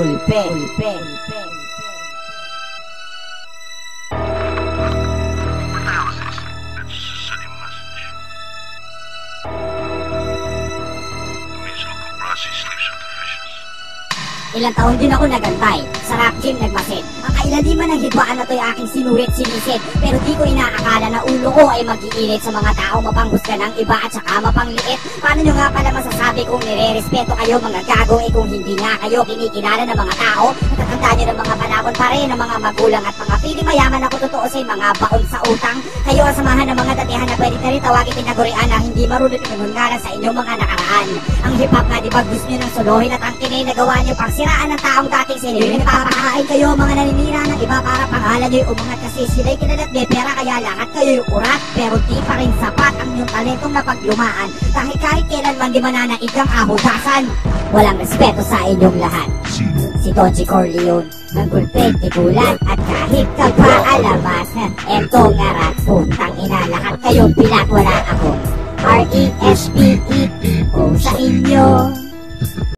Gulpe. Ilang taon din ako nagantay, sa rap gym nagmasid. Ang kailaliman ng hidwaan na to'y aking sinuwit sinisid. Pero di ko inaakala na ulo ko ay mag-iinit sa mga tao mapanghusga ng iba at saka mapangliit. Paano nyo nga pala masasabi kung nire-respeto kayo mga gago kung hindi nga kayo kinikilala ng mga tao? Natatanda nyo ng mga panahon pa rin ng mga magulang at mga pili mayaman ako totoo sa mga baon sa utang. Kayo ang samahan ng mga datihan na pwede na rin tawagin tinagurian na hindi marunong pinungalan sa inyong mga nakaraan. Ang hip hop nga di ba gusto nyo ng solohin at ang kinay nagawa nyo pang siraan ng taong dating sinyo. Nagpapakain kayo mga naninira ng iba para pangalan nyo'y umangat kasi sila'y kilala at may pera kaya lahat kayo'y urat. Pero di pa rin sapat ang inyong talentong napaglumaan dahil kahit kailanman di mananaig ang ahutasan. Walang respeto sa inyong lahat. Si Doji Corleone, ang gulpeng tigulan at kahit kapaalaman, eto nga rat, putang ina, lahat kayong pilat, wala ako. R-E-S-P-E-T-O sa inyo.